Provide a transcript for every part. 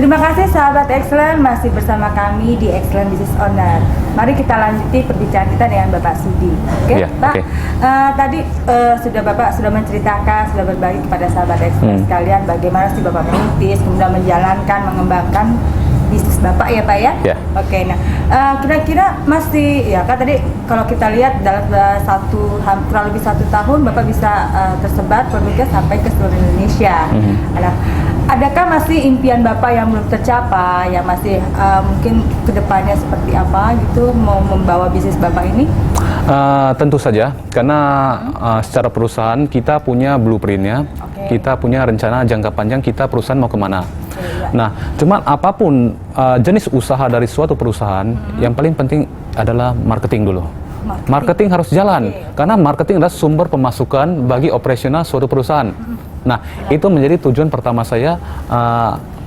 Terima kasih sahabat Excellent, masih bersama kami di Excellent Business Owner. Mari kita lanjuti perbincangan kita dengan Bapak Sudi. Oke, Pak. Tadi Bapak sudah menceritakan, sudah berbagi kepada sahabat Excellent sekalian bagaimana sih Bapak merintis, kemudian menjalankan, mengembangkan bisnis Bapak ya Pak ya? Oke, nah kira-kira masih ya kan tadi kalau kita lihat dalam kurang lebih 1 tahun Bapak bisa tersebar produknya sampai ke seluruh Indonesia. Nah, adakah masih impian Bapak yang belum tercapai, yang masih mungkin kedepannya seperti apa gitu, mau membawa bisnis Bapak ini? Tentu saja, karena secara perusahaan kita punya blueprintnya, kita punya rencana jangka panjang kita perusahaan mau kemana. Nah, cuman apapun jenis usaha dari suatu perusahaan, yang paling penting adalah marketing dulu. Marketing harus jalan, karena marketing adalah sumber pemasukan bagi operasional suatu perusahaan. Nah, itu menjadi tujuan pertama saya,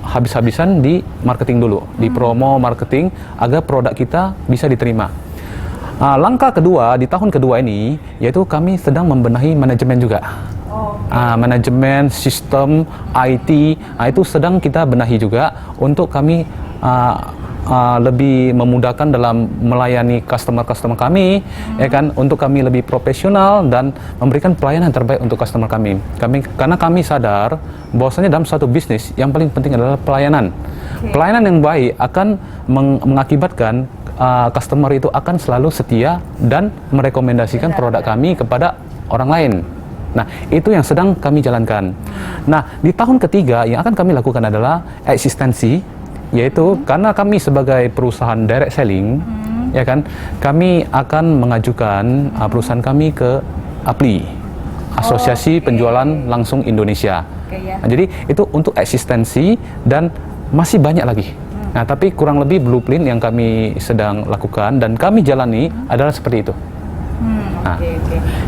habis-habisan di marketing dulu, di promo marketing agar produk kita bisa diterima. Langkah kedua di tahun kedua ini yaitu kami sedang membenahi manajemen juga. Manajemen, sistem, IT, itu sedang kita benahi juga untuk kami lebih memudahkan dalam melayani customer kami, ya kan, untuk kami lebih profesional dan memberikan pelayanan terbaik untuk customer kami. Karena kami sadar bahwasanya dalam suatu bisnis yang paling penting adalah pelayanan. Pelayanan yang baik akan mengakibatkan customer itu akan selalu setia dan merekomendasikan produk kami kepada orang lain. Nah, itu yang sedang kami jalankan. Nah, di tahun ketiga yang akan kami lakukan adalah eksistensi, yaitu karena kami sebagai perusahaan direct selling, ya kan, kami akan mengajukan perusahaan kami ke APLI, Asosiasi Penjualan Langsung Indonesia. Nah, jadi itu untuk eksistensi dan masih banyak lagi. Nah, tapi kurang lebih blueprint yang kami sedang lakukan dan kami jalani adalah seperti itu.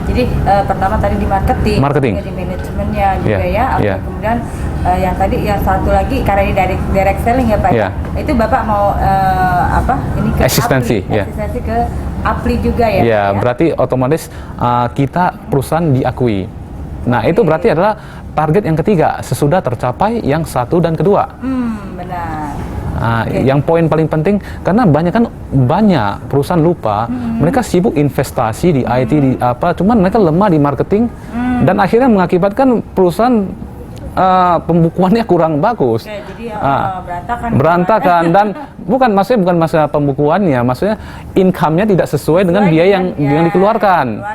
Jadi pertama tadi di marketing. Di manajemennya juga kemudian yang satu lagi karena ini direct selling ya Pak. Itu Bapak mau ini ke eksistensi ke APLI juga ya. Berarti otomatis kita perusahaan diakui. Nah, itu berarti adalah target yang ketiga sesudah tercapai yang 1 dan kedua. Benar. Yang poin paling penting, karena banyak perusahaan lupa, mereka sibuk investasi di IT, di apa, cuman mereka lemah di marketing, dan akhirnya mengakibatkan perusahaan pembukuannya kurang bagus. Jadi berantakan dan bukan masalah pembukuannya, maksudnya income-nya tidak sesuai dengan biaya yang dikeluarkan.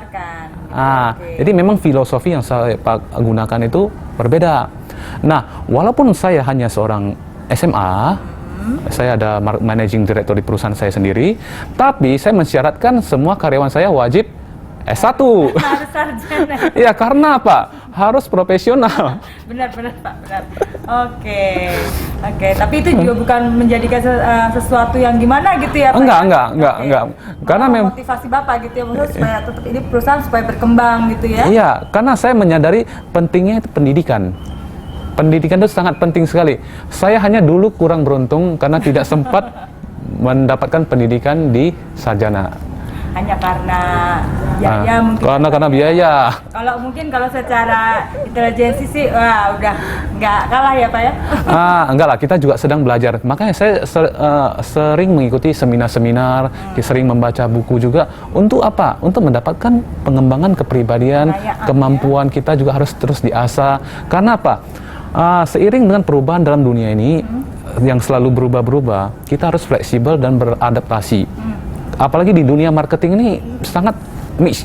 Jadi memang filosofi yang saya gunakan itu berbeda. Nah, walaupun saya hanya seorang SMA, saya ada managing director di perusahaan saya sendiri, tapi saya mensyaratkan semua karyawan saya wajib S1. Harus sarjana. Ya, karena apa? Harus profesional. Benar Pak, benar. Oke. Tapi itu juga bukan menjadikan sesuatu yang gimana gitu ya Pak? Enggak. Karena memang motivasi Bapak gitu ya, maksudnya supaya tetap ini perusahaan supaya berkembang gitu ya? Iya, karena saya menyadari pentingnya itu pendidikan. Pendidikan itu sangat penting sekali. Saya hanya dulu kurang beruntung karena tidak sempat mendapatkan pendidikan di sarjana. Hanya karena biaya mungkin. Karena biaya. Kalau secara intelijensi sih, udah nggak kalah ya Pak ya? Enggak lah, kita juga sedang belajar. Makanya saya sering mengikuti seminar-seminar, sering membaca buku juga. Untuk apa? Untuk mendapatkan pengembangan kepribadian, kemampuan kita juga harus terus diasah. Karena apa? Seiring dengan perubahan dalam dunia ini yang selalu berubah-berubah, kita harus fleksibel dan beradaptasi. Apalagi di dunia marketing ini sangat niche.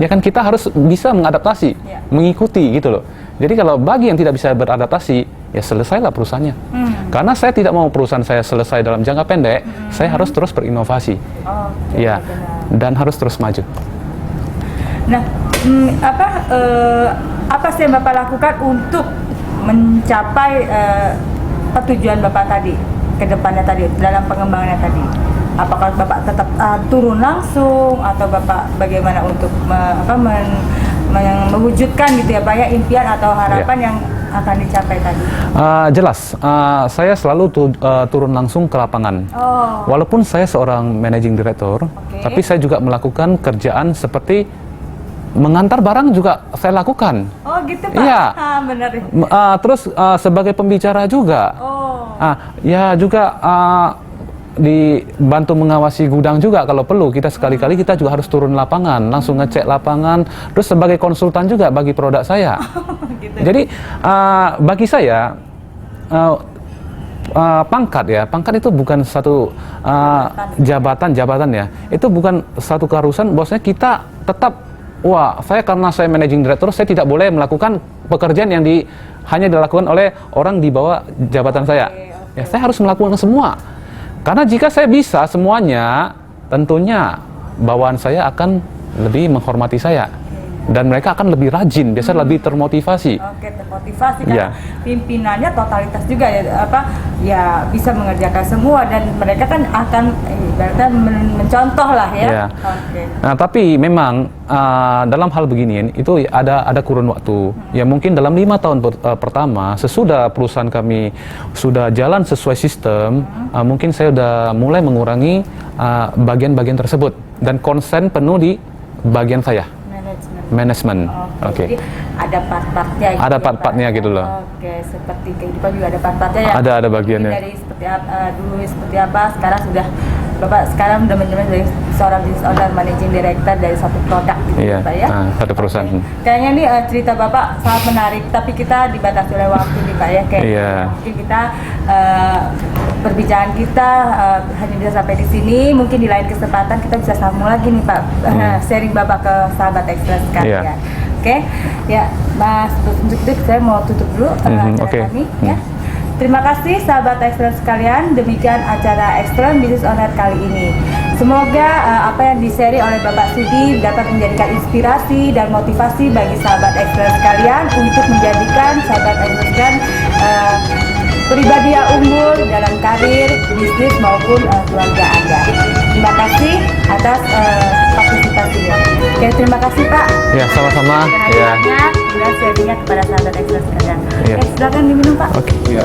Ya kan, kita harus bisa mengadaptasi, mengikuti gitu loh. Jadi kalau bagi yang tidak bisa beradaptasi, ya selesailah perusahaannya. Karena saya tidak mau perusahaan saya selesai dalam jangka pendek, saya harus terus berinovasi. Dan harus terus maju. Nah, apa sih yang Bapak lakukan untuk mencapai tujuan Bapak tadi, ke depannya tadi, dalam pengembangannya tadi? Apakah Bapak tetap turun langsung, atau Bapak bagaimana untuk mewujudkan gitu ya Pak ya, impian atau harapan yang akan dicapai tadi? Jelas, saya selalu turun langsung ke lapangan. Walaupun saya seorang managing director, tapi saya juga melakukan kerjaan seperti mengantar barang juga saya lakukan. Oh gitu Pak? Iya. Benar. Terus sebagai pembicara juga. Ya juga dibantu mengawasi gudang juga kalau perlu. Kita sekali-kali kita juga harus turun lapangan, langsung ngecek lapangan. Terus sebagai konsultan juga bagi produk saya. Gitu. Jadi bagi saya pangkat itu bukan satu jabatan ya. Itu bukan satu keharusan. Bosnya kita tetap, karena saya managing director, saya tidak boleh melakukan pekerjaan yang hanya dilakukan oleh orang di bawah jabatan saya. Ya, saya harus melakukan semua. Karena jika saya bisa semuanya, tentunya bawahan saya akan lebih menghormati saya. Dan mereka akan lebih rajin, biasanya lebih termotivasi. Oke, termotivasi kan pimpinannya totalitas juga ya bisa mengerjakan semua dan mereka kan akan ibaratnya mencontoh lah ya. Oke. Nah, tapi memang dalam hal beginian itu ada kurun waktu. Ya mungkin dalam 5 tahun pertama sesudah perusahaan kami sudah jalan sesuai sistem, mungkin saya sudah mulai mengurangi bagian-bagian tersebut dan konsen penuh di bagian saya. Manajemen. Oke. Jadi ada part-partnya gitu. Ada part-partnya gitu loh. Oke, seperti kehidupan juga ada part-partnya ya. Ada bagiannya. Dari seperti apa dulu seperti apa, sekarang sekarang sudah menjadi seorang business owner, managing director dari satu produk gitu, Iya, Pak ya. satu perusahaan. Kayaknya nih cerita Bapak sangat menarik, tapi kita dibatasi oleh waktu nih Pak ya. Mungkin kita perbincangan kita hanya bisa sampai di sini. Mungkin di lain kesempatan kita bisa sambung lagi nih Pak, sharing Bapak ke sahabat Excellence sekalian. Oke, ya Mas, untuk saya mau tutup dulu acara kami ya. Terima kasih sahabat Excellence sekalian, demikian acara Excellence Business Owner kali ini. Semoga apa yang di-share oleh Bapak Sudi dapat menjadikan inspirasi dan motivasi bagi sahabat Excellence sekalian untuk menjadikan sahabat Excellence pribadi yang unggul dalam karir, bisnis maupun keluarga Anda. Terima kasih atas partisipasinya. Oke, terima kasih Pak. Ya, sama-sama. Dan sharingnya kepada sahabat Excellence sekalian. Silakan diminum Pak. Oke. Ya.